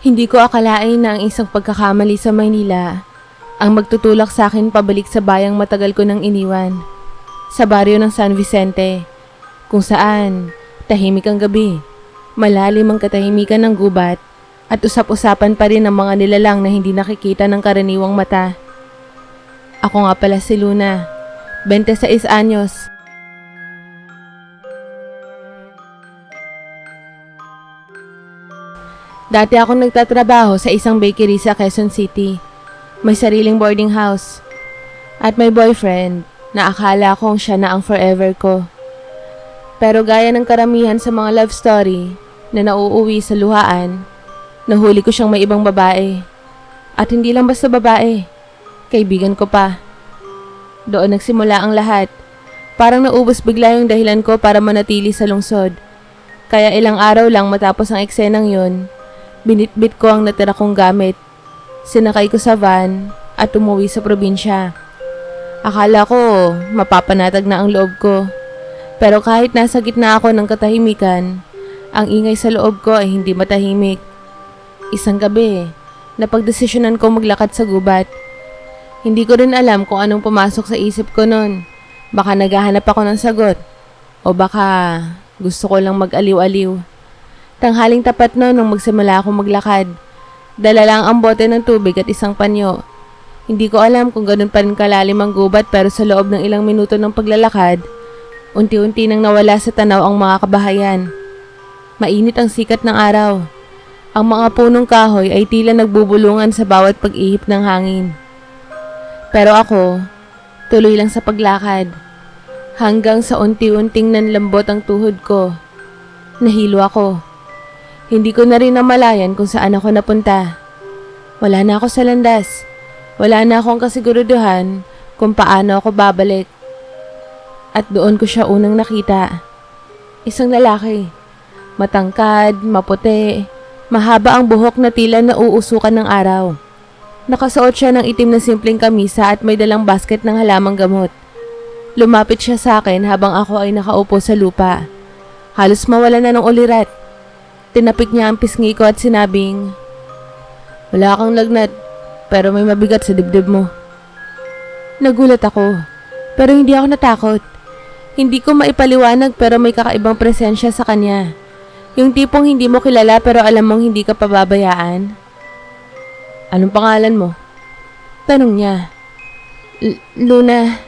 Hindi ko akalain na ang isang pagkakamali sa Maynila ang magtutulak sa akin pabalik sa bayang matagal ko nang iniwan. Sa baryo ng San Vicente, kung saan tahimik ang gabi, malalim ang katahimikan ng gubat at usap-usapan pa rin ang mga nilalang na hindi nakikita ng karaniwang mata. Ako nga pala si Luna, 26 anyos. Dati akong nagtatrabaho sa isang bakery sa Quezon City. May sariling boarding house. At may boyfriend na akala kong siya na ang forever ko. Pero gaya ng karamihan sa mga love story na nauuwi sa luhaan, nahuli ko siyang may ibang babae. At hindi lang basta babae, kaibigan ko pa. Doon nagsimula ang lahat. Parang naubos bigla yung dahilan ko para manatili sa lungsod. Kaya ilang araw lang matapos ang eksenang yun, binitbit ko ang natira kong gamit. Sinakay ko sa van at umuwi sa probinsya. Akala ko mapapanatag na ang loob ko. Pero kahit nasa gitna ako ng katahimikan, ang ingay sa loob ko ay hindi matahimik. Isang gabi, napagdesisyonan ko maglakad sa gubat. Hindi ko rin alam kung anong pumasok sa isip ko noon. Baka naghahanap ako ng sagot. O baka gusto ko lang mag-aliw-aliw. Tanghaling tapat noon nung magsimula akong maglakad. Dala lang ang bote ng tubig at isang panyo. Hindi ko alam kung ganun pa rin kalalim ang gubat pero sa loob ng ilang minuto ng paglalakad, unti-unti nang nawala sa tanaw ang mga kabahayan. Mainit ang sikat ng araw. Ang mga punong kahoy ay tila nagbubulungan sa bawat pag-ihip ng hangin. Pero ako, tuloy lang sa paglakad. Hanggang sa unti-unting nanlambot ang tuhod ko. Nahilo ako. Hindi ko na rin namalayan kung saan ako napunta. Wala na ako sa landas. Wala na akong kasiguruduhan kung paano ako babalik. At doon ko siya unang nakita. Isang lalaki. Matangkad, maputi, mahaba ang buhok na tila nauusukan ng araw. Nakasuot siya ng itim na simpleng kamisa at may dalang basket ng halamang gamot. Lumapit siya sa akin habang ako ay nakaupo sa lupa. Halos mawala na ng ulirat. Tinapik niya ang pisngi ko at sinabing, "Wala kang lagnat, pero may mabigat sa dibdib mo." Nagulat ako, pero hindi ako natakot. Hindi ko maipaliwanag pero may kakaibang presensya sa kanya. Yung tipong hindi mo kilala pero alam mong hindi ka pababayaan. "Anong pangalan mo?" Tanong niya. Luna.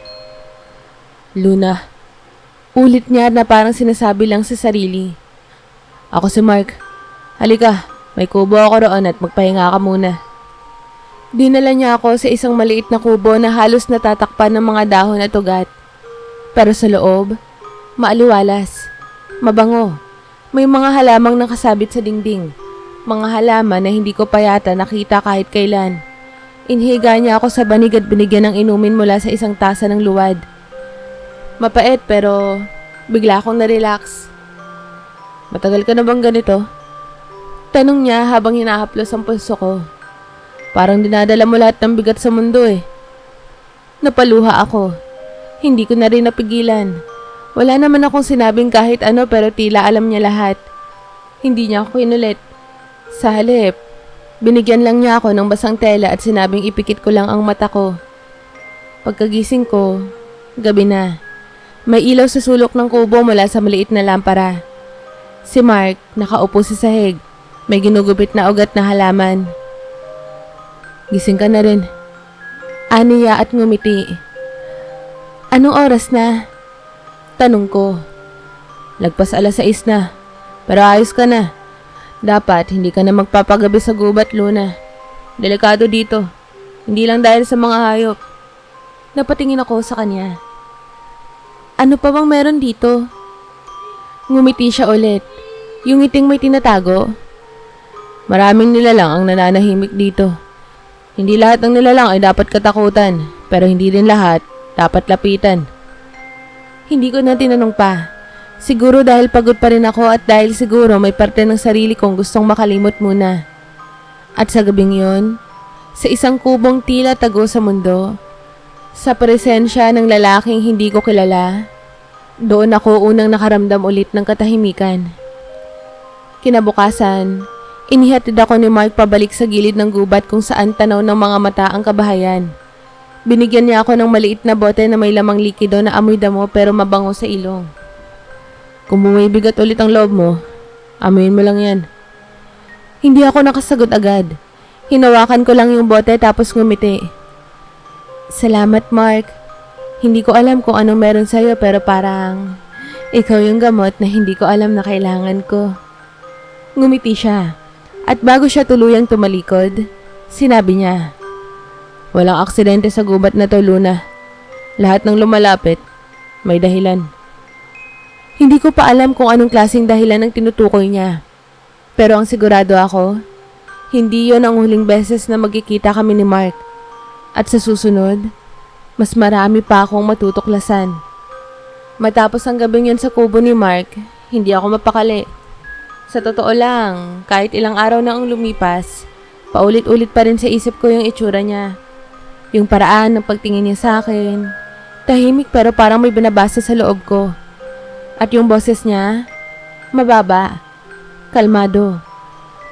Luna. Ulit niya na parang sinasabi lang sa sarili. "Ako si Mark. Halika, may kubo ako roon at magpahinga ka muna." Dinala niya ako sa isang maliit na kubo na halos natatakpan ng mga dahon at ugat. Pero sa loob, maaliwalas, mabango. May mga halamang nakasabit sa dingding. Mga halaman na hindi ko pa yata nakita kahit kailan. Inhiga niya ako sa banig at binigyan ng inumin mula sa isang tasa ng luwad. Mapait pero bigla akong na-relax. "Matagal ka na bang ganito?" Tanong niya habang hinahaplos ang pulso ko. "Parang dinadala mo lahat ng bigat sa mundo eh." Napaluha ako. Hindi ko na rin napigilan. Wala naman akong sinabing kahit ano pero tila alam niya lahat. Hindi niya ako kinulit. Sa halip, binigyan lang niya ako ng basang tela at sinabing ipikit ko lang ang mata ko. Pagkagising ko, gabi na. May ilaw sa sulok ng kubo mula sa maliit na lampara. Si Mark nakaupo sa sahig. May ginugupit na ugat na halaman. "Gising ka na rin." Aniya at ngumiti. "Anong oras na?" Tanong ko. "Lagpas 6:00 na. Pero ayos ka na. Dapat hindi ka na magpapagabi sa gubat, Luna. Delikado dito. Hindi lang dahil sa mga hayop." Napatingin ako sa kanya. "Ano pa bang meron dito?" Ngumiti siya ulit. Yung ngiting may tinatago. "Maraming nilalang ang nananahimik dito. Hindi lahat ng nilalang ay dapat katakutan, pero hindi rin lahat dapat lapitan." Hindi ko na tinanong pa. Siguro dahil pagod pa rin ako at dahil siguro may parte ng sarili kong gustong makalimot muna. At sa gabing yun, sa isang kubong tila tago sa mundo, sa presensya ng lalaking hindi ko kilala, doon ako unang nakaramdam ulit ng katahimikan. Kinabukasan, Inihatid ako ni Mark pabalik sa gilid ng gubat kung saan tanaw ng mga mata ang kabahayan. Binigyan niya ako ng maliit na bote na may lamang likido na amoy damo pero mabango sa ilong. Kung bumibigat ulit ang loob mo, amuyin mo lang yan. Hindi ako nakasagot agad. Hinawakan ko lang yung bote tapos ngumiti. Salamat, Mark. Hindi ko alam kung anong meron sa'yo pero parang ikaw yung gamot na hindi ko alam na kailangan ko. Ngumiti siya. At bago siya tuluyang tumalikod, sinabi niya, walang aksidente sa gubat na to, Luna. Lahat ng lumalapit, may dahilan. Hindi ko pa alam kung anong klaseng dahilan ang tinutukoy niya. Pero ang sigurado ako, hindi yon ang huling beses na magkikita kami ni Mark. At sa susunod, mas marami pa akong matutuklasan. Matapos ang gabing yun sa kubo ni Mark, hindi ako mapakali. Sa totoo lang, kahit ilang araw na ang lumipas, paulit-ulit pa rin sa isip ko yung itsura niya. Yung paraan ng pagtingin niya sa akin, tahimik pero parang may binabasa sa loob ko. At yung boses niya, mababa, kalmado.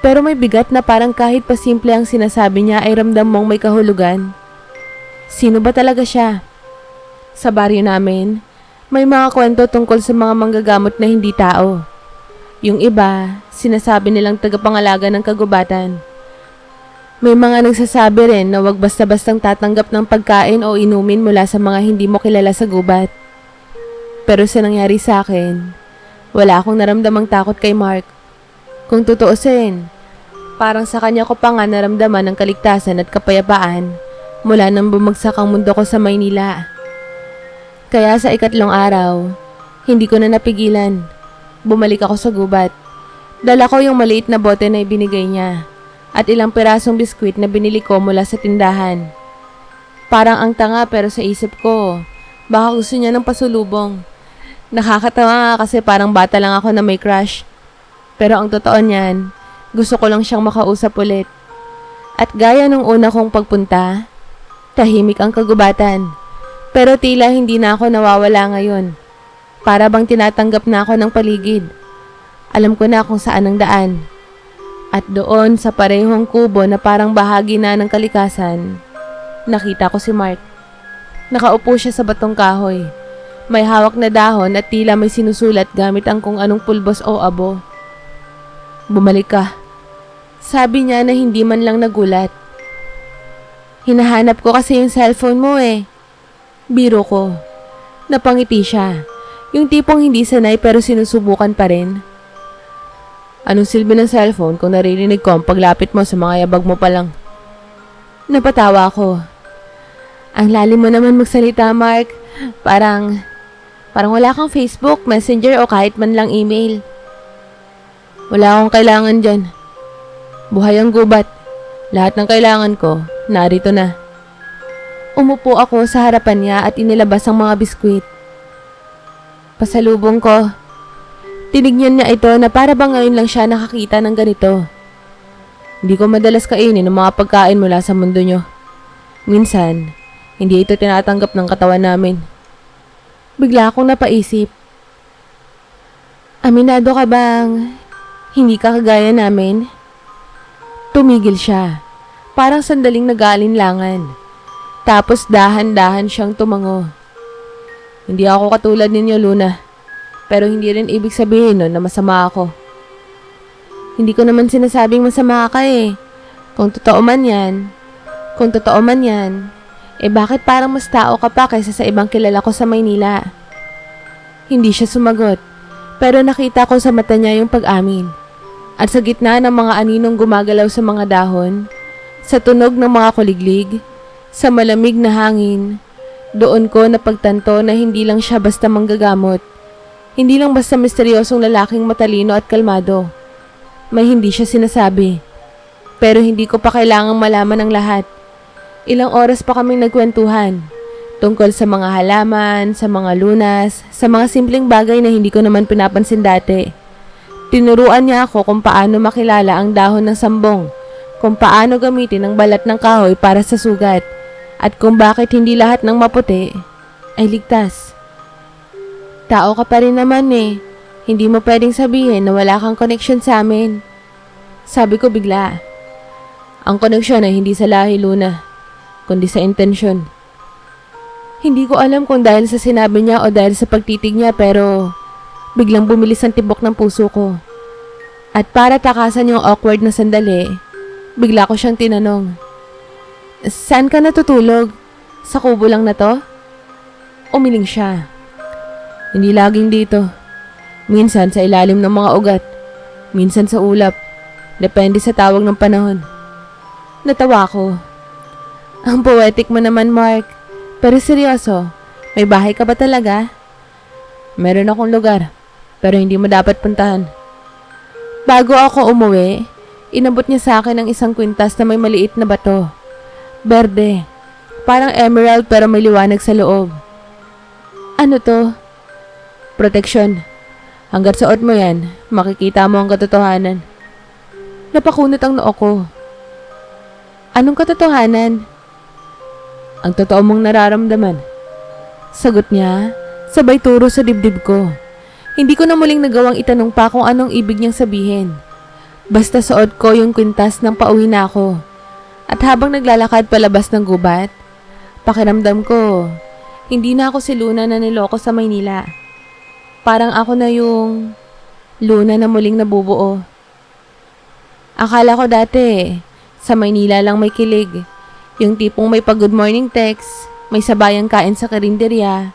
Pero may bigat na parang kahit pa simple ang sinasabi niya ay ramdam mong may kahulugan. Sino ba talaga siya? Sa baryo namin, may mga kwento tungkol sa mga manggagamot na hindi tao. Yung iba, sinasabi nilang tagapangalaga ng kagubatan. May mga nagsasabi rin na wag basta-bastang tatanggap ng pagkain o inumin mula sa mga hindi mo kilala sa gubat. Pero sa nangyari sa akin, wala akong naramdamang takot kay Mark. Kung tutuusin, parang sa kanya ko pa nga naramdaman ng kaligtasan at kapayapaan mula nang bumagsak ang mundo ko sa Maynila. Kaya sa ikatlong araw, hindi ko na napigilan. Bumalik ako sa gubat. Dala ko yung maliit na bote na ibinigay niya at ilang pirasong biskwit na binili ko mula sa tindahan. Parang ang tanga pero sa isip ko, baka gusto niya ng pasulubong. Nakakatawa nga kasi parang bata lang ako na may crush. Pero ang totoo niyan, gusto ko lang siyang makausap ulit. At gaya nung una kong pagpunta, tahimik ang kagubatan. Pero tila hindi na ako nawawala ngayon. Para bang tinatanggap na ako ng paligid. Alam ko na kung saan ang daan. At doon sa parehong kubo na parang bahagi na ng kalikasan, nakita ko si Mark. Nakaupo siya sa batong kahoy. May hawak na dahon at tila may sinusulat gamit ang kung anong pulbos o abo. Bumalik ka. Sabi niya na hindi man lang nagulat. Hinahanap ko kasi yung cellphone mo eh. Biro ko. Napangiti siya. Yung tipong hindi sanay pero sinusubukan pa rin. Anong silbi ng cellphone kung naririnig ko ang paglapit mo sa mga yabag mo pa lang? Napatawa ako. Ang lalim mo naman magsalita, Mark. Parang wala kang Facebook, Messenger o kahit man lang email. Wala akong kailangan dyan. Buhay ang gubat. Lahat ng kailangan ko, narito na. Umupo ako sa harapan niya at inilabas ang mga biskwit. Pasalubong ko. Tinignan niya ito na para bang ngayon lang siya nakakita ng ganito. Hindi ko madalas kainin ang mga pagkain mula sa mundo nyo. Minsan, hindi ito tinatanggap ng katawan namin. Bigla akong napaisip. Aminado ka bang hindi ka kagaya namin? Tumigil siya. Parang sandaling nag-aalinlangan. Tapos dahan-dahan siyang tumango. Hindi ako katulad ninyo, Luna. Pero hindi rin ibig sabihin nun na masama ako. Hindi ko naman sinasabing masama ka eh. Kung totoo man yan, bakit parang mas tao ka pa kaysa sa ibang kilala ko sa Maynila? Hindi siya sumagot, pero nakita ko sa mata niya yung pag-amin. At sa gitna ng mga aninong gumagalaw sa mga dahon, sa tunog ng mga kuliglig, sa malamig na hangin, doon ko napagtanto na hindi lang siya basta manggagamot. Hindi lang basta misteryosong lalaking matalino at kalmado. May hindi siya sinasabi. Pero hindi ko pa kailangang malaman ang lahat. Ilang oras pa kaming nagkwentuhan. Tungkol sa mga halaman, sa mga lunas, sa mga simpleng bagay na hindi ko naman pinapansin dati. Tinuruan niya ako kung paano makilala ang dahon ng sambong, kung paano gamitin ang balat ng kahoy para sa sugat, at kung bakit hindi lahat ng maputi ay ligtas. Tao ka pa rin naman eh. Hindi mo pwedeng sabihin na wala kang connection sa amin. Sabi ko bigla. Ang koneksyon ay hindi sa lahi, Luna, kundi sa intensyon. Hindi ko alam kung dahil sa sinabi niya o dahil sa pagtitig niya pero biglang bumilis ang tibok ng puso ko. At para takasan yung awkward na sandali, bigla ko siyang tinanong. Saan ka natutulog? Sa kubo lang na to? Umiling siya. Hindi laging dito. Minsan sa ilalim ng mga ugat. Minsan sa ulap. Depende sa tawag ng panahon. Natawa ko. Ang poetic mo naman, Mark. Pero seryoso, may bahay ka ba talaga? Meron akong lugar, pero hindi mo dapat puntahan. Bago ako umuwi, inabot niya sa akin ang isang kwintas na may maliit na bato. Berde. Parang emerald pero may liwanag sa loob. Ano to? Proteksyon. Hanggat suot mo yan, makikita mo ang katotohanan. Napakunot ang noo ko. Anong katotohanan? Ang totoo mong nararamdaman. Sagot niya, sabay turo sa dibdib ko. Hindi ko na muling nagawang itanong pa kung anong ibig niyang sabihin. Basta suot ko yung kwintas nang pauwi na ako. At habang naglalakad palabas ng gubat, pakiramdam ko, hindi na ako si Luna na niloko sa Maynila. Parang ako na yung Luna na muling nabubuo. Akala ko dati, sa Maynila lang may kilig. Yung tipong may pag-good morning text, may sabayang kain sa karinderya,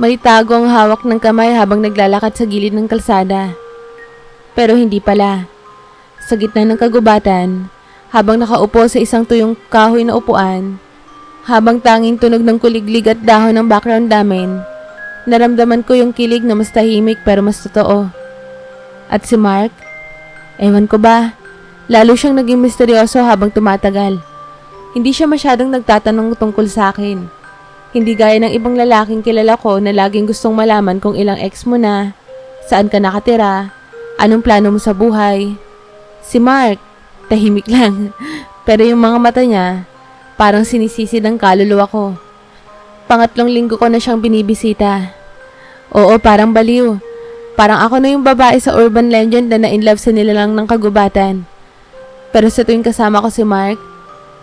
may tago ang hawak ng kamay habang naglalakad sa gilid ng kalsada. Pero hindi pala. Sa gitna ng kagubatan, habang nakaupo sa isang tuyong kahoy na upuan, habang tanging tunog ng kuliglig at dahon ng background namin, naramdaman ko yung kilig na mas tahimik pero mas totoo. At si Mark, ewan ko ba, lalo siyang naging misteryoso habang tumatagal. Hindi siya masyadong nagtatanong tungkol sa akin. Hindi gaya ng ibang lalaking kilala ko na laging gustong malaman kung ilang ex mo na, saan ka nakatira, anong plano mo sa buhay. Si Mark, tahimik lang. Pero yung mga mata niya, parang sinisisid ang kaluluwa ko. Pangatlong linggo ko na siyang binibisita. Oo, parang baliw. Parang ako na yung babae sa urban legend na na-inlove sa nilalang ng kagubatan. Pero sa tuwing kasama ko si Mark,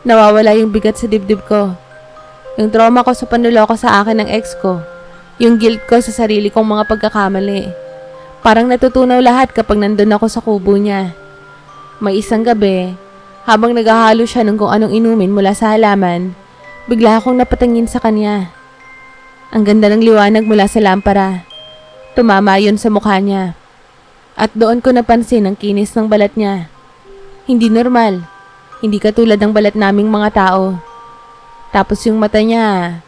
nawawala yung bigat sa dibdib ko. Yung trauma ko sa panluloko sa akin ng ex ko. Yung guilt ko sa sarili kong mga pagkakamali. Parang natutunaw lahat kapag nandun ako sa kubo niya. May isang gabi, habang naghahalo siya ng kung anong inumin mula sa halaman, bigla akong napatangin sa kanya. Ang ganda ng liwanag mula sa lampara. Tumama yun sa mukha niya. At doon ko napansin ang kinis ng balat niya. Hindi normal. Hindi katulad ng balat naming mga tao. Tapos yung mata niya,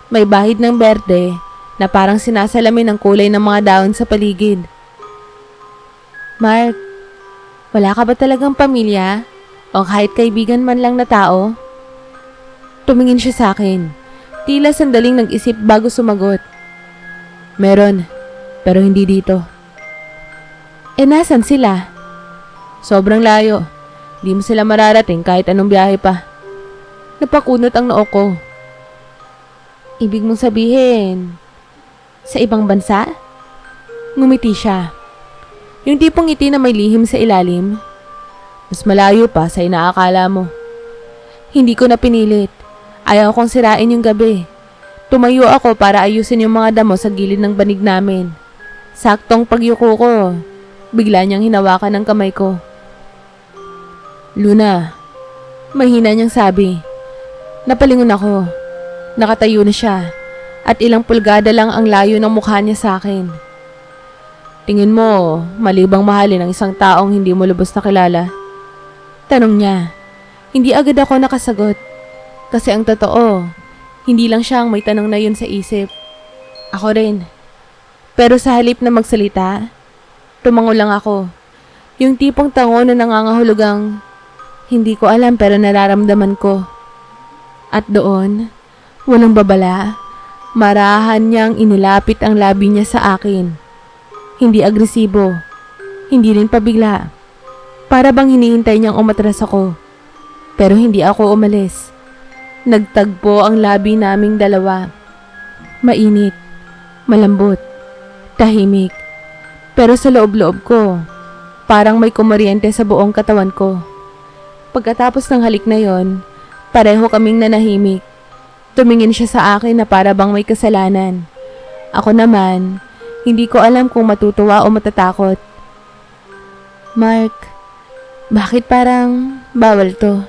may bahid ng berde na parang sinasalamin ang kulay ng mga dahon sa paligid. Mark, wala ka ba talagang pamilya? O kahit kaibigan man lang na tao? Tumingin siya sa akin. Tila sandaling nag-isip bago sumagot. Meron, pero hindi dito. Nasan sila? Sobrang layo. Di mo sila mararating kahit anong biyahe pa. Napakunot ang noo ko. Ibig mong sabihin, sa ibang bansa? Ngumiti siya. Yung tipong ngiti na may lihim sa ilalim. Mas malayo pa sa inaakala mo. Hindi ko na pinilit. Ayaw kong sirain yung gabi. Tumayo ako para ayusin yung mga damo sa gilid ng banig namin. Saktong pagyuko ko, bigla niyang hinawakan ang kamay ko. Luna, mahina niyang sabi. Napalingon ako. Nakatayo na siya at ilang pulgada lang ang layo ng mukha niya sa akin. Tingin mo, mali bang mahalin ang isang taong hindi mo lubos na kilala? Tanong niya. Hindi agad ako nakasagot. Kasi ang totoo, hindi lang siya ang may tanong na yun sa isip. Ako rin. Pero sa halip na magsalita, tumango lang ako. Yung tipong tango na nangangahulugang, hindi ko alam pero nararamdaman ko. At doon, walang babala, marahan niyang inilapit ang labi niya sa akin. Hindi agresibo, hindi rin pabigla. Para bang hinihintay niyang umatras ako. Pero hindi ako umalis. Nagtagpo ang labi naming dalawa. Mainit, malambot, tahimik. Pero sa loob-loob ko, Parang may kumaryente sa buong katawan ko. Pagkatapos ng halik na yon, pareho kaming nanahimik. Tumingin siya sa akin na para bang may kasalanan. Ako naman, hindi ko alam kung matutuwa o matatakot. Mark, bakit parang bawal to?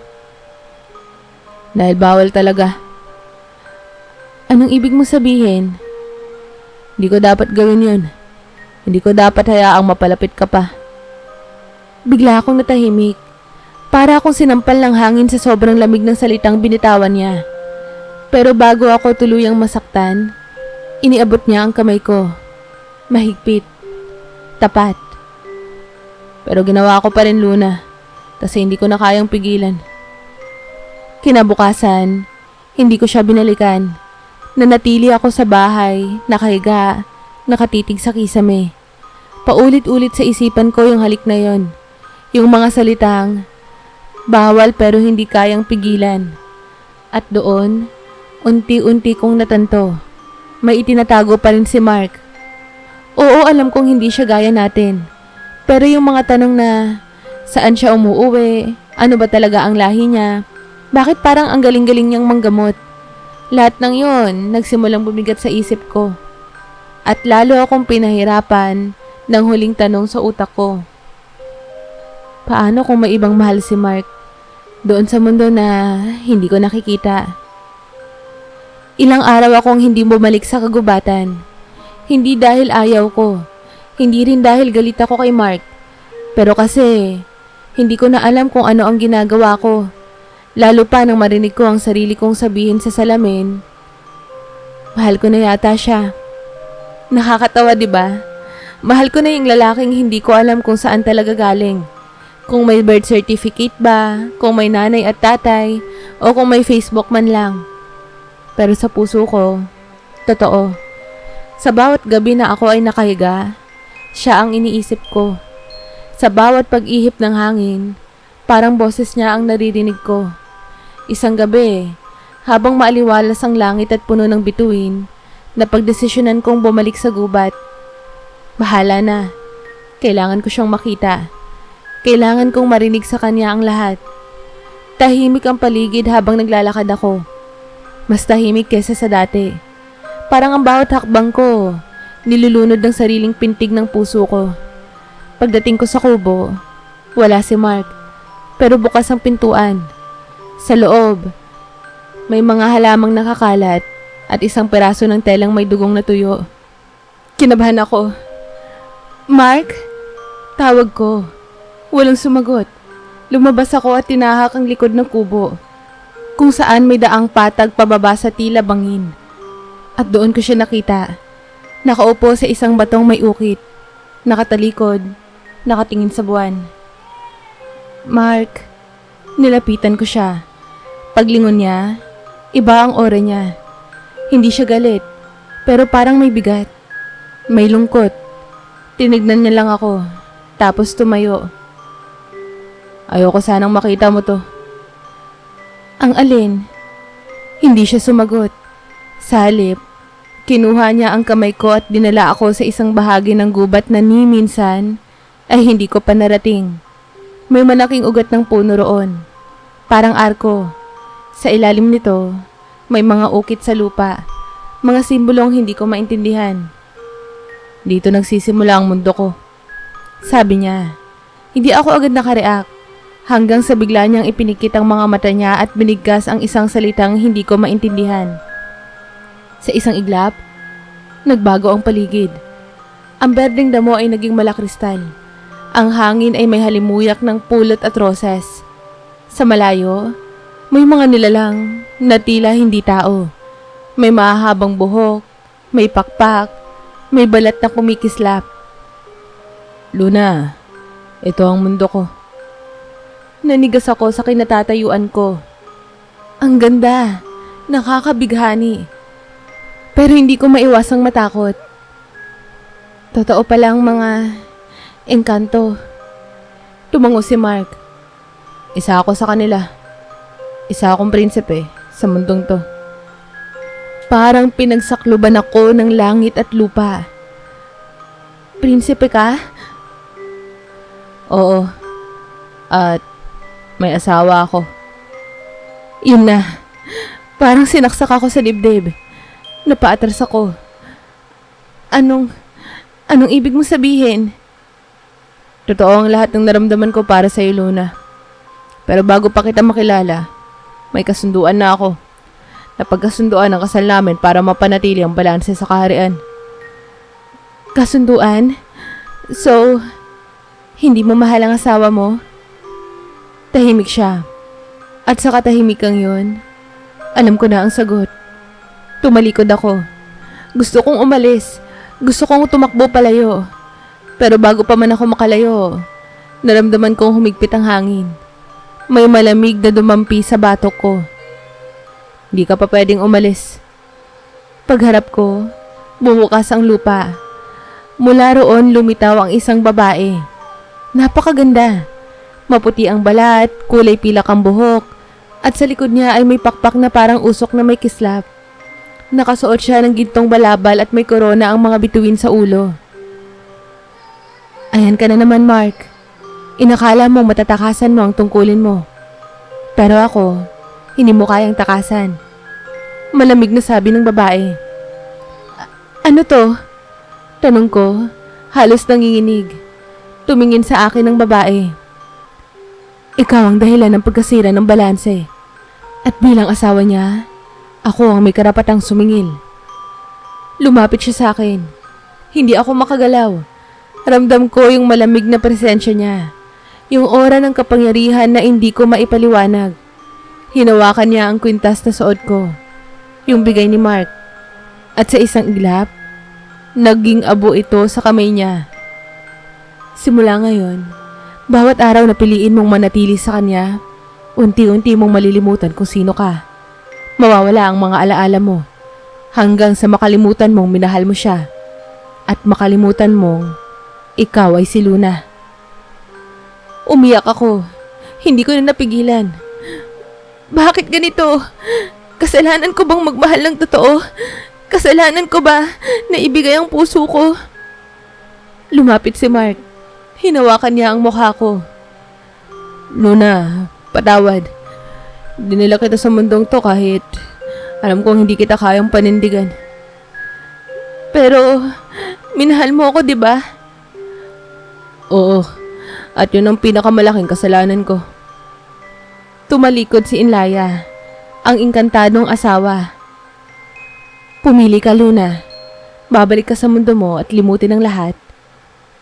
Dahil bawal talaga. Anong ibig mo sabihin? Hindi ko dapat gawin yun. Hindi ko dapat hayaang mapalapit ka pa. Bigla akong natahimik. Para akong sinampal ng hangin sa sobrang lamig ng salitang binitawan niya. Pero bago ako tuluyang masaktan, iniabot niya ang kamay ko. Mahigpit. Tapat. Pero ginawa ko pa rin, Luna. Kasi hindi ko na kayang pigilan. Kinabukasan, hindi ko siya binalikan. Nanatili ako sa bahay, nakahiga, nakatitig sa kisame. Paulit-ulit sa isipan ko yung halik na yon. Yung mga salitang, bawal pero hindi kayang pigilan. At doon, unti-unti kong natanto. May itinatago pa rin si Mark. Oo, alam kong hindi siya gaya natin. Pero yung mga tanong na, saan siya umuuwi? Ano ba talaga ang lahi niya? Bakit parang ang galing-galing niyang manggamot? Lahat ng yon nagsimulang bumigat sa isip ko. At lalo akong pinahirapan ng huling tanong sa utak ko. Paano kung may ibang mahal si Mark? Doon sa mundo na hindi ko nakikita. Ilang araw akong hindi bumalik sa kagubatan. Hindi dahil ayaw ko. Hindi rin dahil galit ako kay Mark. Pero kasi, hindi ko na alam kung ano ang ginagawa ko. Lalo pa nang marinig ko ang sarili kong sabihin sa salamin, mahal ko na yata siya. Nakakatawa, di ba? Mahal ko na yung lalaking hindi ko alam kung saan talaga galing. Kung may birth certificate ba, kung may nanay at tatay, o kung may Facebook man lang. Pero sa puso ko, totoo. Sa bawat gabi na ako ay nakahiga, siya ang iniisip ko. Sa bawat pag-ihip ng hangin, parang boses niya ang naririnig ko. Isang gabi, habang maaliwalas ang langit at puno ng bituin, napagdesisyonan kong bumalik sa gubat. Bahala na. Kailangan ko siyang makita. Kailangan kong marinig sa kanya ang lahat. Tahimik ang paligid habang naglalakad ako. Mas tahimik kesa sa dati. Parang ang bawat hakbang ko, nilulunod ng sariling pintig ng puso ko. Pagdating ko sa kubo, wala si Mark. Pero bukas ang pintuan. Sa loob, may mga halamang nakakalat at isang peraso ng telang may dugong na tuyo. Kinabahan ako. Mark? Tawag ko. Walang sumagot. Lumabas ako at tinahak ang likod ng kubo, kung saan may daang patag pababa sa tila bangin. At doon ko siya nakita. Nakaupo sa isang batong may ukit. Nakatalikod, nakatingin sa buwan. Mark, nilapitan ko siya. Paglingon niya, iba ang aura niya. Hindi siya galit, pero parang may bigat. May lungkot. Tinignan niya lang ako, tapos tumayo. Ayoko sanang makita mo to. Ang alin? Hindi siya sumagot. Sa halip, kinuha niya ang kamay ko at dinala ako sa isang bahagi ng gubat na ni minsan ay hindi ko pa narating. May malaking ugat ng puno roon. Parang arko. Sa ilalim nito, may mga ukit sa lupa. Mga simbolong hindi ko maintindihan. Dito nagsisimula ang mundo ko. Sabi niya. Hindi ako agad nakareact. Hanggang sa bigla niyang ipinikit ang mga mata niya at binigkas ang isang salitang hindi ko maintindihan. Sa isang iglap, nagbago ang paligid. Ang berdeng damo ay naging malakristal. Ang hangin ay may halimuyak ng pulot at roses. Sa malayo, may mga nilalang na tila hindi tao. May mahahabang buhok, may pakpak, may balat na kumikislap. Luna, ito ang mundo ko. Nanigas ako sa kinatatayuan ko. Ang ganda, nakakabighani. Pero hindi ko maiwasang matakot. Totoo pala ang mga engkanto. Tumango si Mark. Isa ako sa kanila. Isa akong prinsipe sa mundong to. Parang pinagsakluban ako ng langit at lupa. Prinsipe ka? Oo. At may asawa ako. Yun na. Parang sinaksak ako sa dibdib. Napaatras ako. Anong ibig mong sabihin? Totoo ang lahat ng naramdaman ko para sa iyo, Luna. Pero bago pa kita makilala, may kasunduan na ako. Napagkasunduan ang kasal namin para mapanatili ang balanse sa kaharian. Kasunduan? So, hindi mo mahal ang asawa mo? Tahimik siya. At sa katahimikan yun, alam ko na ang sagot. Tumalikod ako. Gusto kong umalis. Gusto kong tumakbo palayo. Pero bago pa man ako makalayo, naramdaman kong humigpit ang hangin. May malamig na dumampi sa batok ko. Hindi ka pa pwedeng umalis. Pagharap ko, bumukas ang lupa. Mula roon lumitaw ang isang babae. Napakaganda. Maputi ang balat, kulay pilak ang buhok, at sa likod niya ay may pakpak na parang usok na may kislap. Nakasuot siya ng gintong balabal at may korona ang mga bituin sa ulo. Ayan ka na naman, Mark. Inakala mo matatakasan mo ang tungkulin mo. Pero ako, hindi mo kayang takasan. Malamig na sabi ng babae. Ano to? Tanong ko, halos nanginginig. Tumingin sa akin ng babae. Ikaw ang dahilan ng pagkasira ng balanse. At bilang asawa niya, ako ang may karapatang sumingil. Lumapit siya sa akin. Hindi ako makagalaw. Ramdam ko yung malamig na presensya niya. Yung aura ng kapangyarihan na hindi ko maipaliwanag. Hinawakan niya ang kwintas na suot ko. Yung bigay ni Mark. At sa isang iglap, naging abo ito sa kamay niya. Simula ngayon, bawat araw na piliin mong manatili sa kanya, unti-unti mong malilimutan kung sino ka. Mawawala ang mga alaala mo, hanggang sa makalimutan mong minahal mo siya, at makalimutan mong ikaw ay si Luna. Umiyak ako. Hindi ko na napigilan. Bakit ganito? Kasalanan ko bang magmahal ng totoo? Kasalanan ko ba na ibigay ang puso ko? Lumapit si Mark. Hinawakan niya ang mukha ko. Luna, patawad. Dinala kita sa mundong to kahit alam kong hindi kita kayang panindigan. Pero, minahal mo ako, di ba? Oo, at yun ang pinakamalaking kasalanan ko. Tumalikod si Inlaya, ang engkantadong asawa. Pumili ka, Luna. Babalik ka sa mundo mo at limutin ang lahat.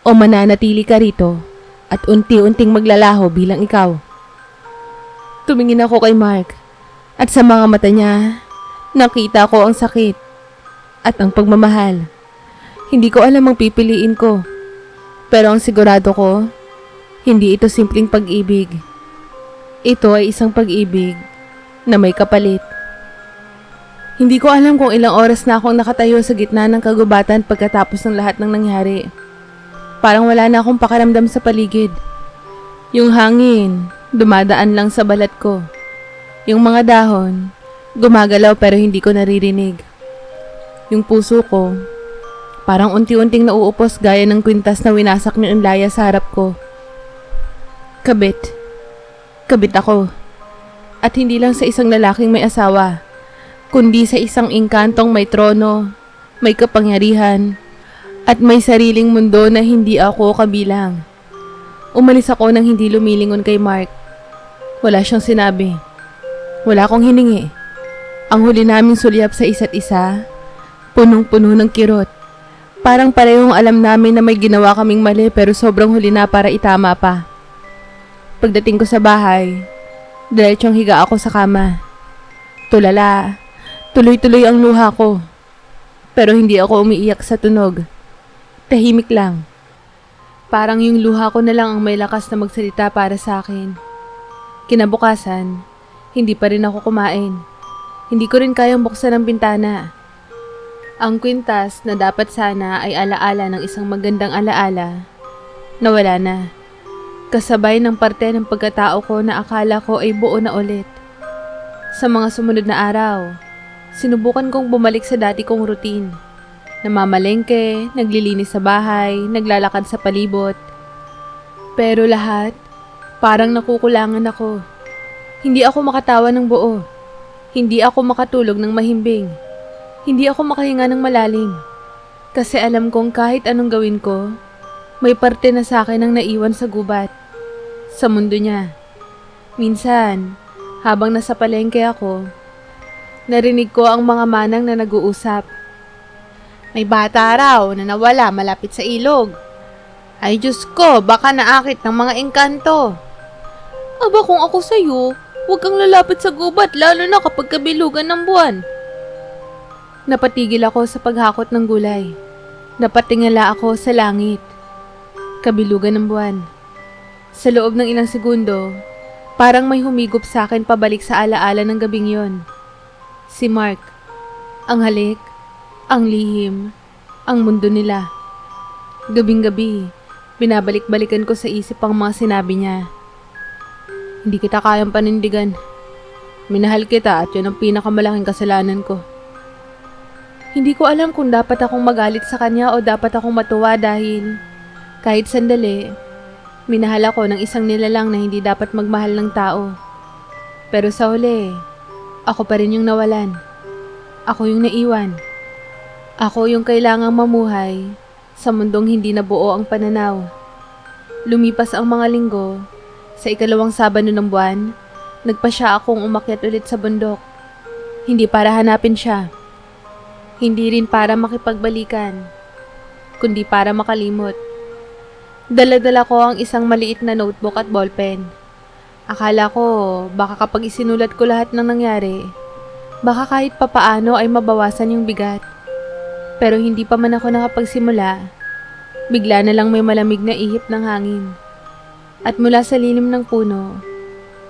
O mananatili ka rito at unti-unting maglalaho bilang ikaw. Tumingin ako kay Mark at sa mga mata niya, nakita ko ang sakit at ang pagmamahal. Hindi ko alam ang pipiliin ko. Pero ang sigurado ko, hindi ito simpleng pag-ibig. Ito ay isang pag-ibig na may kapalit. Hindi ko alam kung ilang oras na akong nakatayo sa gitna ng kagubatan pagkatapos ng lahat ng nangyari. Parang wala na akong pakiramdam sa paligid. Yung hangin, dumadaan lang sa balat ko. Yung mga dahon, gumagalaw pero hindi ko naririnig. Yung puso ko, parang unti-unting nauupos gaya ng kwintas na winasak ni Inlaya sa harap ko. Kabit. Kabit ako. At hindi lang sa isang lalaking may asawa, kundi sa isang engkantong may trono, may kapangyarihan, at may sariling mundo na hindi ako kabilang. Umalis ako nang hindi lumilingon kay Mark. Wala siyang sinabi. Wala akong hiningi. Ang huli naming sulyap sa isa't isa, punong-puno ng kirot. Parang parehong alam namin na may ginawa kaming mali pero sobrang huli na para itama pa. Pagdating ko sa bahay, diretsong higa ako sa kama. Tulala, tuloy-tuloy ang luha ko. Pero hindi ako umiiyak sa tunog. Tahimik lang. Parang yung luha ko na lang ang may lakas na magsalita para sa akin. Kinabukasan, hindi pa rin ako kumain. Hindi ko rin kayang buksan ang bintana. Ang kwintas na dapat sana ay alaala ng isang magandang alaala, nawala na. Kasabay ng parte ng pagkatao ko na akala ko ay buo na ulit. Sa mga sumunod na araw, sinubukan kong bumalik sa dati kong routine. Namamalengke, naglilinis sa bahay, naglalakad sa palibot. Pero lahat, parang nakukulangan ako. Hindi ako makatawa ng buo. Hindi ako makatulog ng mahimbing. Hindi ako makahinga ng malalim. Kasi alam kong kahit anong gawin ko, may parte na sa akin ang naiwan sa gubat. Sa mundo niya. Minsan, habang nasa palengke ako, narinig ko ang mga manang na nag-uusap. May bata raw na nawala malapit sa ilog. Ay Diyos ko, baka naakit ng mga engkanto. Aba kung ako sa'yo, huwag kang lalapit sa gubat lalo na kapag kabilugan ng buwan. Napatigil ako sa paghakot ng gulay. Napatingala ako sa langit. Kabilugan ng buwan. Sa loob ng ilang segundo, parang may humigop sa akin pabalik sa alaala ng gabing yon. Si Mark. Ang halik, ang lihim, ang mundo nila. Gabing-gabi, binabalik-balikan ko sa isip ang mga sinabi niya. Hindi kita kayang panindigan. Minahal kita at yun ang pinakamalaking kasalanan ko. Hindi ko alam kung dapat akong magalit sa kanya o dapat akong matuwa dahil kahit sandali, minahal ako ng isang nilalang na hindi dapat magmahal ng tao. Pero sa huli, ako pa rin yung nawalan. Ako yung naiwan. Ako yung kailangang mamuhay sa mundong hindi nabuo ang pananaw. Lumipas ang mga linggo. Sa ikalawang Sabado ng buwan, nagpa siya akong umakyat ulit sa bundok. Hindi para hanapin siya. Hindi rin para makipagbalikan, kundi para makalimot. Dala-dala ko ang isang maliit na notebook at ballpen. Akala ko baka kapag isinulat ko lahat ng nangyari, baka kahit papaano ay mabawasan yung bigat. Pero hindi pa man ako nakapagsimula, bigla na lang may malamig na ihip ng hangin. At mula sa lilim ng puno,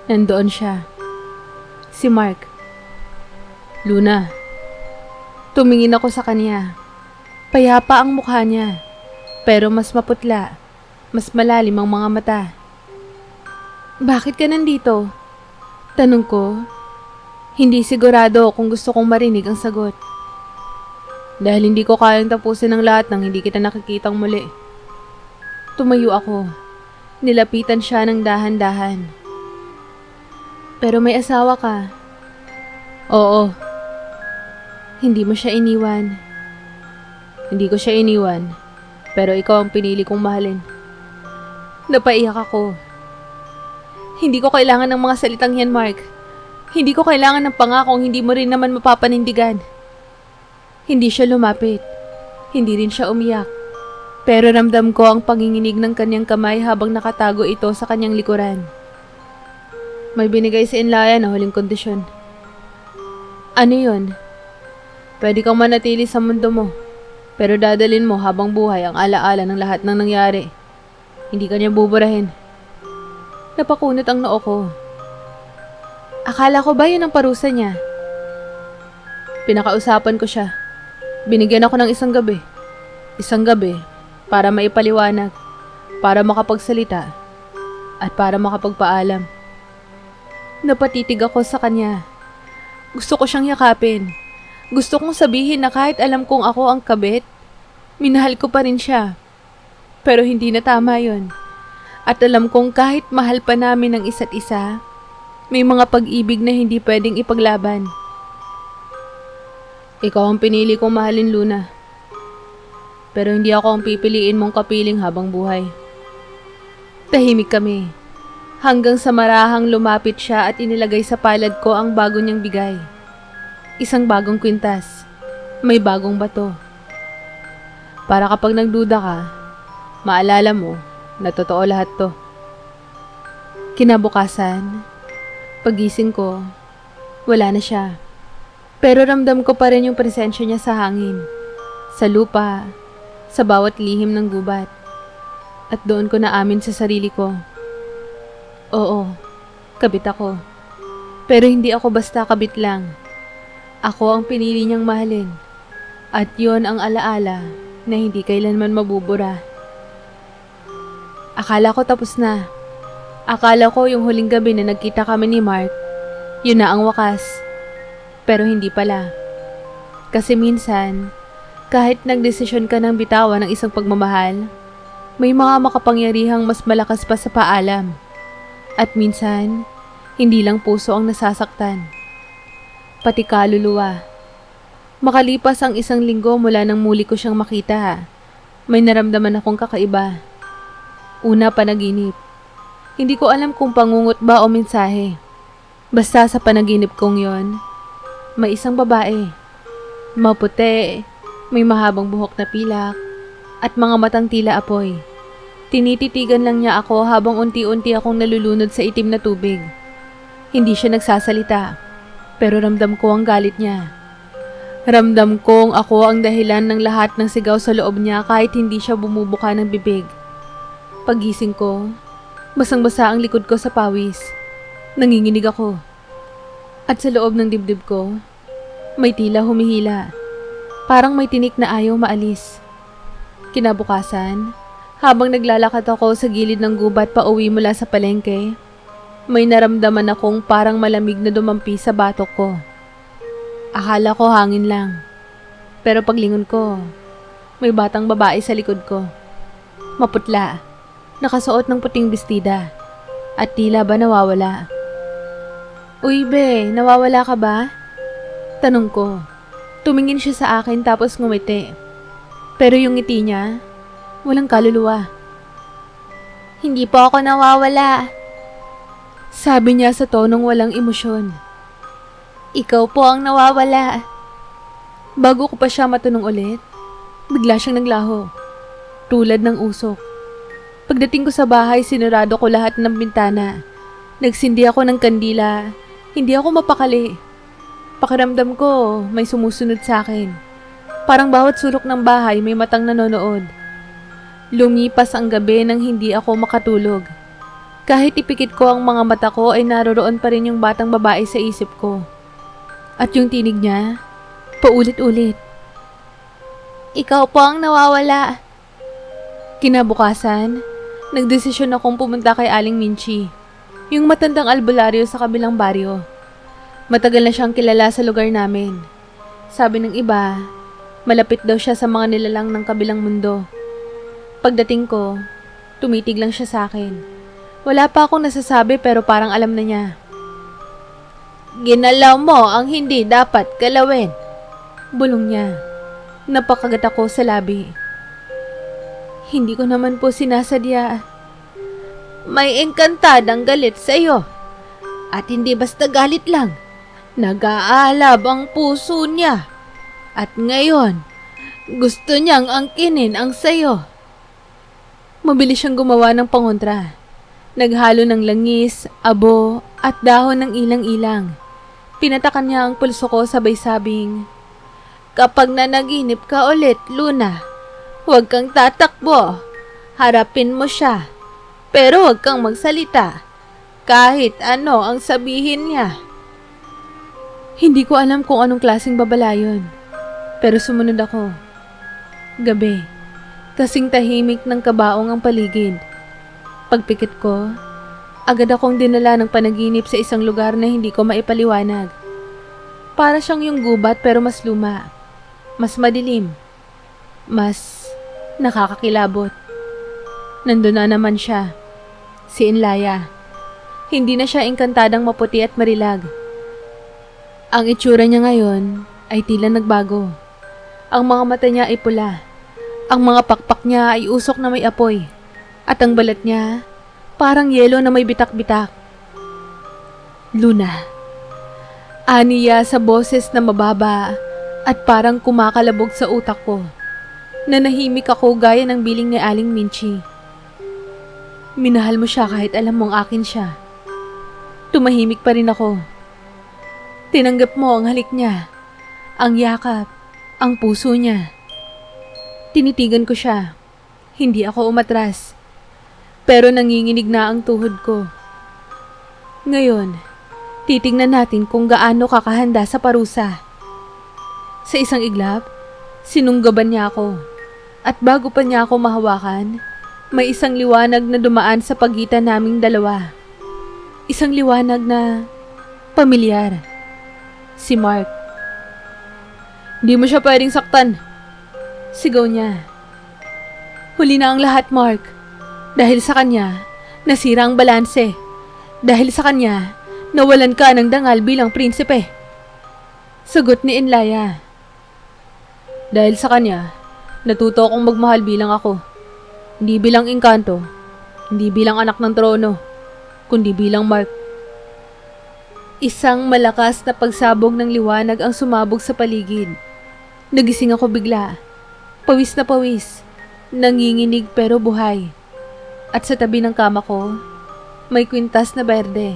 nandoon siya. Si Mark. Luna. Tumingin ako sa kanya. Payapa ang mukha niya, pero mas maputla. Mas malalim ang mga mata. Bakit ka nandito? Tanong ko. Hindi sigurado kung gusto kong marinig ang sagot. Dahil hindi ko kayang tapusin ang lahat nang hindi kita nakikitang muli. Tumayo ako. Nilapitan siya ng dahan-dahan. Pero may asawa ka. Oo. Hindi mo siya iniwan. Hindi ko siya iniwan. Pero ikaw ang pinili kong mahalin. Napaiyak ako. Hindi ko kailangan ng mga salitang yan, Mark. Hindi ko kailangan ng pangakong hindi mo rin naman mapapanindigan. Hindi siya lumapit. Hindi rin siya umiyak. Pero ramdam ko ang panginginig ng kanyang kamay habang nakatago ito sa kanyang likuran. May binigay si Inlaya na huling kondisyon. Ano yun? Pwede kang manatili sa mundo mo, pero dadalin mo habang buhay ang alaala ng lahat ng nangyari. Hindi ka niya buburahin. Napakunot ang noo ko. Akala ko ba yun ang parusa niya? Pinakausapan ko siya. Binigyan ako ng isang gabi. Isang gabi para maipaliwanag, para makapagsalita, at para makapagpaalam. Napatitig ako sa kanya. Gusto ko siyang yakapin. Gusto kong sabihin na kahit alam kong ako ang kabit, minahal ko pa rin siya. Pero hindi na tama yun. At alam kong kahit mahal pa namin ang isa't isa, may mga pag-ibig na hindi pwedeng ipaglaban. Ikaw ang pinili kong mahalin, Luna. Pero hindi ako ang pipiliin mong kapiling habang buhay. Tahimik kami. Hanggang sa marahang lumapit siya at inilagay sa palad ko ang bago niyang bigay. Isang bagong kwintas. May bagong bato. Para kapag nagduda ka, maalala mo na totoo lahat to. Kinabukasan, pagising ko, wala na siya. Pero ramdam ko pa rin yung presensya niya sa hangin, sa lupa, sa bawat lihim ng gubat. At doon ko naamin sa sarili ko. Oo, kabit ako. Pero hindi ako basta kabit lang. Ako ang pinili niyang mahalin. At yon ang alaala na hindi kailanman mabubura. Akala ko tapos na. Akala ko yung huling gabi na nagkita kami ni Mark, yun na ang wakas. Pero hindi pala. Kasi minsan, kahit nagdesisyon ka ng bitawan ng isang pagmamahal, May mga makapangyarihang mas malakas pa sa paalam. At minsan, hindi lang puso ang nasasaktan, pati kaluluwa. Makalipas ang 1 linggo mula nang muli ko siyang makita, may naramdaman akong kakaiba. Una, panaginip. Hindi ko alam kung pangungot ba o mensahe. Basta sa panaginip kong yon, may isang babae. Maputi, may mahabang buhok na pilak, at mga matang tila apoy. Tinititigan lang niya ako habang unti-unti akong nalulunod sa itim na tubig. Hindi siya nagsasalita, pero ramdam ko ang galit niya. Ramdam kong ako ang dahilan ng lahat ng sigaw sa loob niya kahit hindi siya bumubuka ng bibig. Pagising ko, basang-basa ang likod ko sa pawis. Nanginginig ako. At sa loob ng dibdib ko, may tila humihila. Parang may tinik na ayaw maalis. Kinabukasan, habang naglalakad ako sa gilid ng gubat pauwi mula sa palengke, may naramdaman akong parang malamig na dumampi sa batok ko. Akala ko hangin lang. Pero paglingon ko, may batang babae sa likod ko. Maputla, nakasuot ng puting bestida, at tila ba nawawala. "Uy be, nawawala ka ba?" Tanong ko. Tumingin siya sa akin tapos ngumiti. Pero yung ngiti niya, walang kaluluwa. "Hindi po ako nawawala," sabi niya sa tonong walang emosyon. "Ikaw po ang nawawala." Bago ko pa siya matanong ulit, bigla siyang naglaho, tulad ng usok. Pagdating ko sa bahay, sinurado ko lahat ng bintana. Nagsindi ako ng kandila, hindi ako mapakali. Pakiramdam ko, may sumusunod sa akin. Parang bawat sulok ng bahay may matang nanonood. Lumipas ang gabi nang hindi ako makatulog. Kahit ipikit ko ang mga mata ko ay naroroon pa rin yung batang babae sa isip ko. At yung tinig niya, paulit-ulit. "Ikaw po ang nawawala." Kinabukasan, nagdesisyon akong pumunta kay Aling Minchi, yung matandang albularyo sa kabilang baryo. Matagal na siyang kilala sa lugar namin. Sabi ng iba, malapit daw siya sa mga nilalang ng kabilang mundo. Pagdating ko, tumitig lang siya sa akin. Wala pa akong nasasabi pero parang alam na niya. "Ginalaw mo ang hindi dapat galawin," bulong niya. Napakagat ako sa labi. "Hindi ko naman po sinasadya." "May engkantadang galit sa iyo. At hindi basta galit lang. Nag-aalab ang puso niya. At ngayon, gusto niyang angkinin ang sayo." Mabilis siyang gumawa ng pangontra. Naghalo ng langis, abo, at dahon ng ilang-ilang. Pinatakan niya ang pulso ko sabay sabing, "Kapag nanaginip ka ulit, Luna, huwag kang tatakbo. Harapin mo siya. Pero huwag kang magsalita. Kahit ano ang sabihin niya." Hindi ko alam kung anong klaseng babala yun. Pero sumunod ako. Gabi. Kasing tahimik ng kabaong ang paligid. Pagpikit ko, agad akong dinala ng panaginip sa isang lugar na hindi ko maipaliwanag. Para siyang yung gubat pero mas luma. Mas madilim. Mas nakakakilabot. Nandun na naman siya. Si Inlaya. Hindi na siya engkantadang maputi at marilag. Ang itsura niya ngayon ay tila nagbago. Ang mga mata niya ay pula. Ang mga pakpak niya ay usok na may apoy. At ang balat niya, parang yelo na may bitak-bitak. "Luna." Aniya sa boses na mababa at parang kumakalabog sa utak ko. Nanahimik ako gaya ng biling ni Aling Minchi. "Minahal mo siya kahit alam mong akin siya." Tumahimik pa rin ako. "Tinanggap mo ang halik niya, ang yakap, ang puso niya." Tinitigan ko siya. Hindi ako umatras. Pero nanginginig na ang tuhod ko. Ngayon, titignan natin kung gaano kakahanda sa parusa. Sa isang iglap, sinunggaban niya ako. At bago pa niya ako mahawakan, may isang liwanag na dumaan sa pagitan naming dalawa. Isang liwanag na pamilyar. Si Mark. "Hindi mo siya pwedeng saktan," sigaw niya. Huli na ang lahat, Mark. Dahil sa kanya, nasira ang balanse. Dahil sa kanya, nawalan ka ng dangal bilang prinsipe. Sagot ni Inlaya. Dahil sa kanya, natuto akong magmahal bilang ako. Hindi bilang engkanto, hindi bilang anak ng trono, kundi bilang Mark. Isang malakas na pagsabog ng liwanag ang sumabog sa paligid. Nagising ako bigla. Pawis na pawis. Nanginginig pero buhay. At sa tabi ng kama ko, may kwintas na berde.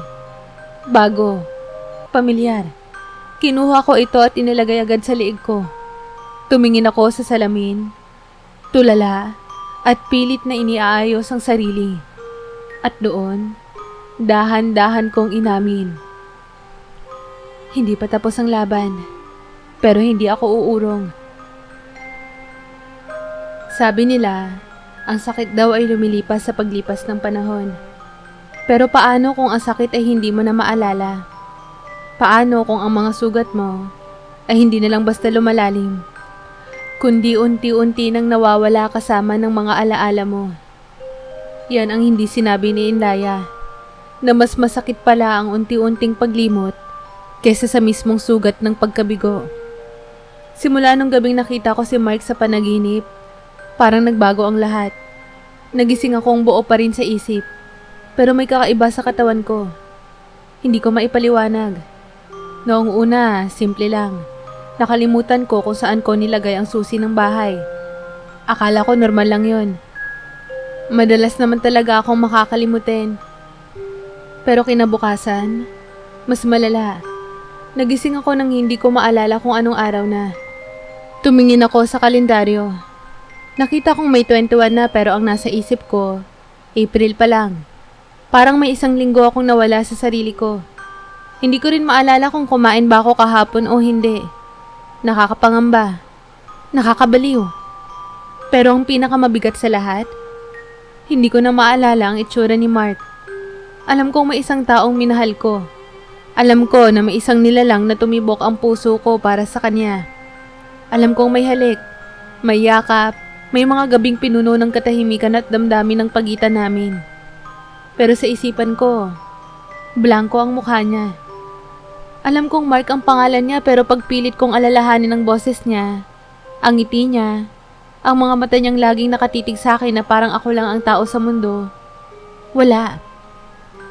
Bago. Pamilyar. Kinuha ko ito at inilagay agad sa liig ko. Tumingin ako sa salamin. Tulala at pilit na iniaayos ang sarili. At doon, dahan-dahan kong inamin. Hindi pa tapos ang laban. Pero hindi ako uurong. Sabi nila, ang sakit daw ay lumilipas sa paglipas ng panahon. Pero paano kung ang sakit ay hindi mo na maalala? Paano kung ang mga sugat mo ay hindi na lang basta lumalalim, kundi unti-unti nang nawawala kasama ng mga alaala mo? Yan ang hindi sinabi ni Inlaya, na mas masakit pala ang unti-unting paglimot kesa sa mismong sugat ng pagkabigo. Simula nung gabing nakita ko si Mark sa panaginip, parang nagbago ang lahat. Nagising akong buo pa rin sa isip, pero may kakaiba sa katawan ko. Hindi ko maipaliwanag. Noong una, simple lang. Nakalimutan ko kung saan ko nilagay ang susi ng bahay. Akala ko normal lang yon. Madalas naman talaga akong makakalimutin. Pero kinabukasan, mas malala. Nagising ako nang hindi ko maalala kung anong araw na. Tumingin ako sa kalendaryo. Nakita kong may 21 na pero ang nasa isip ko, April pa lang. Parang may isang linggo akong nawala sa sarili ko. Hindi ko rin maalala kung kumain ba ako kahapon o hindi. Nakakapangamba. Nakakabaliw. Pero ang pinakamabigat sa lahat, hindi ko na maalala ang itsura ni Mark. Alam kong may isang taong minahal ko. Alam ko na may isang nilalang na tumibok ang puso ko para sa kanya. Alam kong may halik, may yakap, may mga gabing pinuno ng katahimikan at damdamin ng pagitan namin. Pero sa isipan ko, blanko ang mukha niya. Alam kong Mark ang pangalan niya pero pagpilit kong alalahanin ang boses niya, ang ngiti niya, ang mga mata niyang laging nakatitig sa akin na parang ako lang ang tao sa mundo. Wala.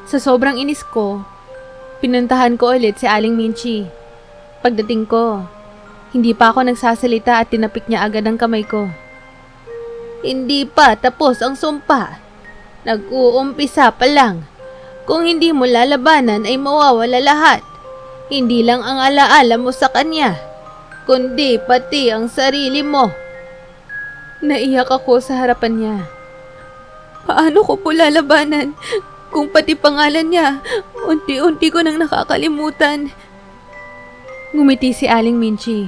Sa sobrang inis ko, pinuntahan ko ulit si Aling Minchi. Pagdating ko, hindi pa ako nagsasalita at tinapik niya agad ang kamay ko. Hindi pa tapos ang sumpa. Nag-uumpisa pa lang. Kung hindi mo lalabanan ay mawawala lahat. Hindi lang ang alaala mo sa kanya, kundi pati ang sarili mo. Naiyak ako sa harapan niya. Paano ko po lalabanan kung pati pangalan niya unti-unti ko nang nakakalimutan? Ngumiti si Aling Minchi.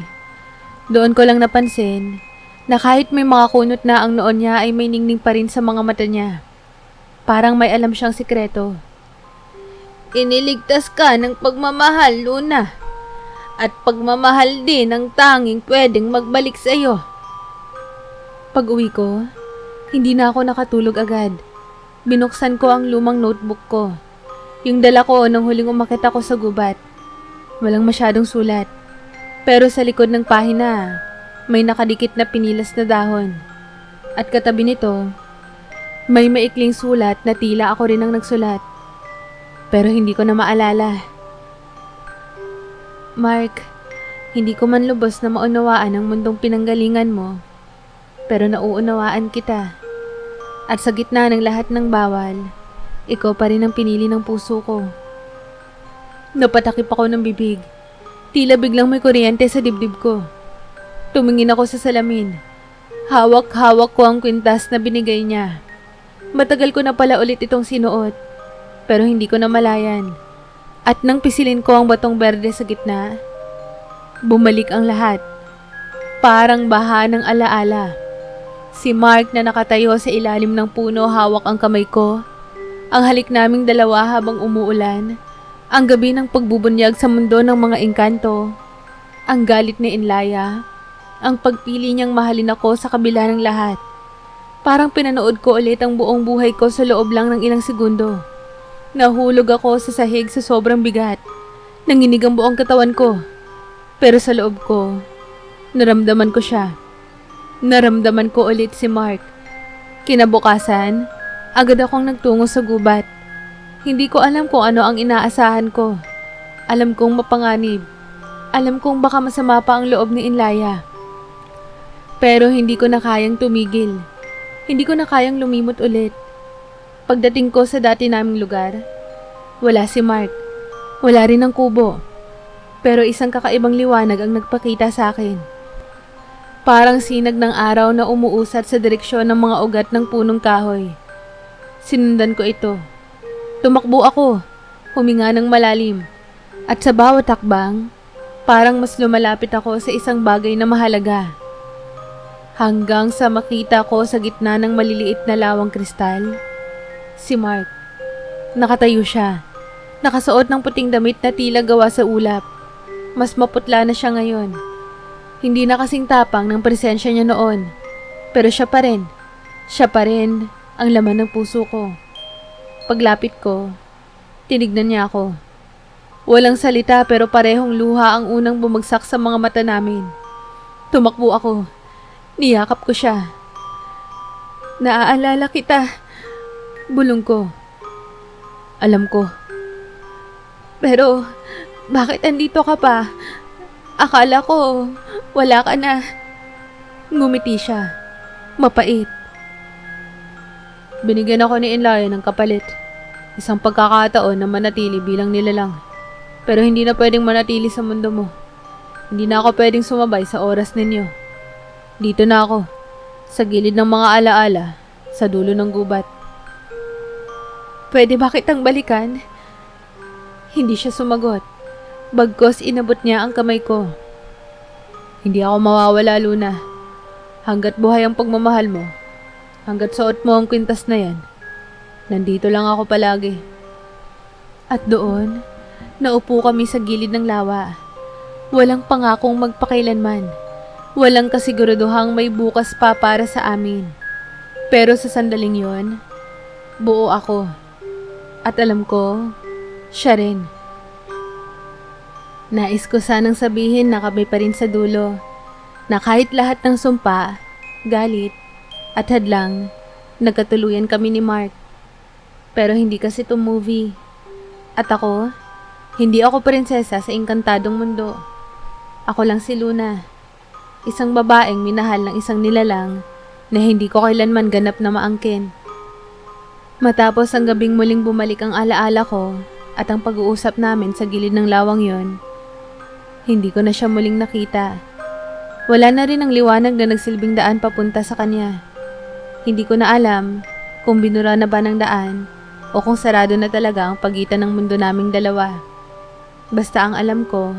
Doon ko lang napansin na kahit may mga kunot na ang noon niya ay may ningning pa rin sa mga mata niya. Parang may alam siyang sikreto. Iniligtas ka ng pagmamahal, Luna. At pagmamahal din ang tanging pwedeng magbalik sa iyo. Pag-uwi ko, hindi na ako nakatulog agad. Binuksan ko ang lumang notebook ko. Yung dala ko nang huling umakyat ako sa gubat. Walang masyadong sulat. Pero sa likod ng pahina, may nakadikit na pinilas na dahon. At katabi nito, may maikling sulat na tila ako rin ang nagsulat. Pero hindi ko na maalala. Mark, hindi ko man lubos na maunawaan ang mundong pinanggalingan mo. Pero nauunawaan kita. At sa gitna ng lahat ng bawal, ikaw pa rin ang pinili ng puso ko. Napatakip ako ng bibig. Tila biglang may kuryente sa dibdib ko. Tumingin ako sa salamin. Hawak-hawak ko ang kwintas na binigay niya. Matagal ko na pala ulit itong sinuot, pero hindi ko na malayan. At nang pisilin ko ang batong berde sa gitna, bumalik ang lahat. Parang baha ng alaala. Si Mark na nakatayo sa ilalim ng puno, hawak ang kamay ko. Ang halik naming dalawa habang umuulan. Ang gabi ng pagbubunyag sa mundo ng mga engkanto. Ang galit ni Inlaya. Ang pagpili niyang mahalin ako sa kabila ng lahat. Parang pinanood ko ulit ang buong buhay ko sa loob lang ng ilang segundo. Nahulog ako sa sahig sa sobrang bigat. Nanginig ang buong katawan ko. Pero sa loob ko, naramdaman ko siya. Naramdaman ko ulit si Mark. Kinabukasan, agad akong nagtungo sa gubat. Hindi ko alam kung ano ang inaasahan ko. Alam kong mapanganib. Alam kong baka masama pa ang loob ni Inlaya. Pero hindi ko na kayang tumigil. Hindi ko na kayang lumimot ulit. Pagdating ko sa dati naming lugar, wala si Mark. Wala rin ang kubo. Pero isang kakaibang liwanag ang nagpakita sa akin. Parang sinag ng araw na umuusat sa direksyon ng mga ugat ng punong kahoy. Sinundan ko ito. Tumakbo ako, huminga ng malalim. At sa bawat hakbang, parang mas lumalapit ako sa isang bagay na mahalaga. Hanggang sa makita ko sa gitna ng maliliit na lawang kristal, si Mark. Nakatayo siya. Nakasuot ng puting damit na tila gawa sa ulap. Mas maputla na siya ngayon. Hindi na kasing tapang ng presensya niya noon. Pero siya pa rin. Siya pa rin ang laman ng puso ko. Paglapit ko, tinignan niya ako. Walang salita pero parehong luha ang unang bumagsak sa mga mata namin. Tumakbo ako. Niyakap ko siya. Naaalala kita. Bulong ko. Alam ko. Pero, bakit andito ka pa? Akala ko, wala ka na. Ngumiti siya. Mapait. Binigyan ako ni Inlaya ng kapalit. Isang pagkakataon na manatili bilang nilalang. Pero hindi na pwedeng manatili sa mundo mo. Hindi na ako pwedeng sumabay sa oras ninyo. Dito na ako, sa gilid ng mga alaala, sa dulo ng gubat. Pwede ba kitang balikan? Hindi siya sumagot. Bagkos inabot niya ang kamay ko. Hindi ako mawawala, Luna. Hanggat buhay ang pagmamahal mo, hanggat suot mo ang kwintas na yan, nandito lang ako palagi. At doon, naupo kami sa gilid ng lawa. Walang pangakong magpakailanman. Walang kasiguraduhang may bukas pa para sa amin. Pero sa sandaling yon, buo ako. At alam ko, siya rin. Nais ko sanang sabihin na kami pa rin sa dulo. Na kahit lahat ng sumpa, galit, at hadlang, nagkatuluyan kami ni Mark. Pero hindi kasi ito movie. At ako, hindi ako prinsesa sa engkantadong mundo. Ako lang si Luna. Isang babaeng minahal ng isang nilalang na hindi ko kailanman ganap na maangkin. Matapos ang gabing muling bumalik ang alaala ko at ang pag-uusap namin sa gilid ng lawang yon, hindi ko na siya muling nakita. Wala na rin ang liwanag na nagsilbing daan papunta sa kanya. Hindi ko na alam kung binura na ba ng daan o kung sarado na talaga ang pagitan ng mundo naming dalawa. Basta ang alam ko,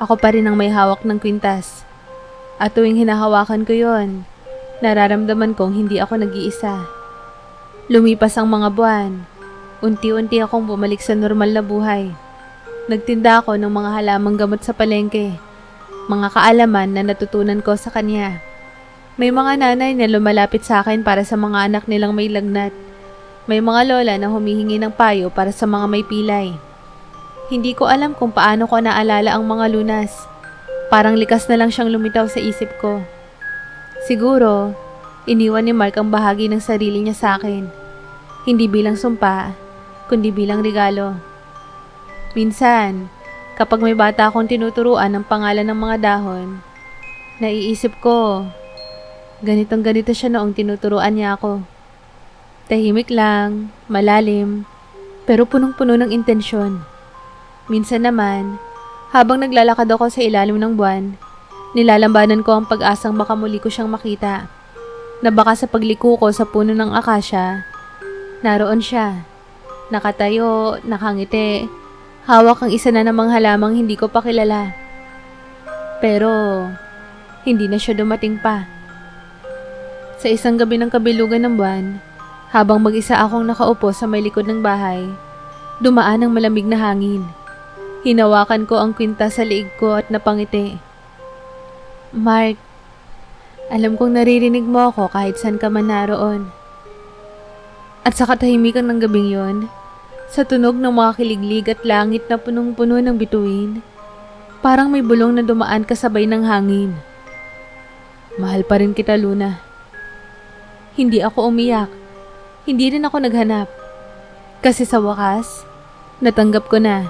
ako pa rin ang may hawak ng kwintas. At tuwing hinahawakan ko yon, nararamdaman kong hindi ako nag-iisa. Lumipas ang mga buwan. Unti-unti akong bumalik sa normal na buhay. Nagtinda ako ng mga halamang gamot sa palengke. Mga kaalaman na natutunan ko sa kanya. May mga nanay na lumalapit sa akin para sa mga anak nilang may lagnat. May mga lola na humihingi ng payo para sa mga may pilay. Hindi ko alam kung paano ko naalala ang mga lunas. Parang likas na lang siyang lumitaw sa isip ko. Siguro, iniwan ni Mark ang bahagi ng sarili niya sa akin. Hindi bilang sumpa, kundi bilang regalo. Minsan, kapag may bata akong tinuturuan ng pangalan ng mga dahon, naiisip ko, ganitong ganito siya noong tinuturuan niya ako. Tahimik lang, malalim, pero punong-puno ng intensyon. Minsan naman, habang naglalakad ako sa ilalim ng buwan, nilalambanan ko ang pag-asang baka muli ko siyang makita. Na baka sa pagliko ko sa puno ng akasya, naroon siya. Nakatayo, nakangiti, hawak ang isa na namang halamang hindi ko pa kilala. Pero, hindi na siya dumating pa. Sa isang gabi ng kabilugan ng buwan, habang mag-isa akong nakaupo sa may likod ng bahay, dumaan ang malamig na hangin. Hinawakan ko ang kwintas sa liig ko at napangiti. Mark, Alam kong naririnig mo ako kahit saan ka man naroon. At sa katahimikan ng gabing yon, sa tunog ng mga kiliglig at langit na punong-puno ng bituin, parang may bulong na dumaan kasabay ng hangin. Mahal pa rin kita, Luna. Hindi ako umiyak. Hindi rin ako naghanap. Kasi sa wakas, natanggap ko na.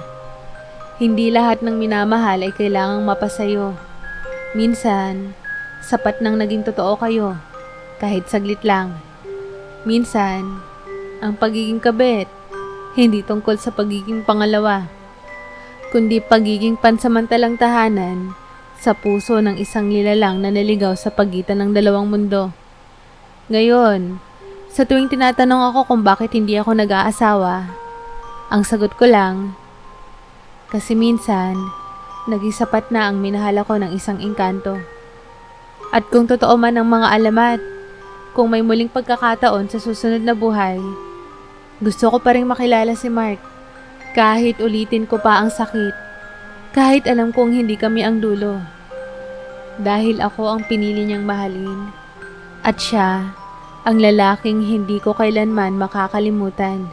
Hindi lahat ng minamahal ay kailangang mapasayo. Minsan, sapat nang naging totoo kayo, kahit saglit lang. Minsan, ang pagiging kabit, hindi tungkol sa pagiging pangalawa, kundi pagiging pansamantalang tahanan sa puso ng isang nilalang na naligaw sa pagitan ng dalawang mundo. Ngayon, sa tuwing tinatanong ako kung bakit hindi ako nag-aasawa, ang sagot ko lang, kasi minsan, naging sapat na ang minahal ako ng isang engkanto. At kung totoo man ang mga alamat, kung may muling pagkakataon sa susunod na buhay, gusto ko pa rin makilala si Mark. Kahit ulitin ko pa ang sakit, kahit alam kong hindi kami ang dulo. Dahil ako ang pinili niyang mahalin, at siya ang lalaking hindi ko kailanman makakalimutan.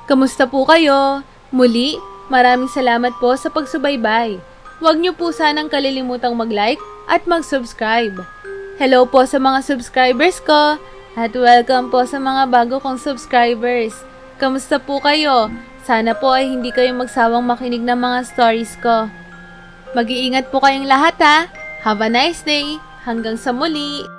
Kamusta po kayo? Muli, maraming salamat po sa pagsubaybay. Huwag niyo po sanang kalilimutang mag-like at mag-subscribe. Hello po sa mga subscribers ko at welcome po sa mga bago kong subscribers. Kamusta po kayo? Sana po ay hindi kayo magsawang makinig ng mga stories ko. Mag-iingat po kayong lahat ha. Have a nice day. Hanggang sa muli.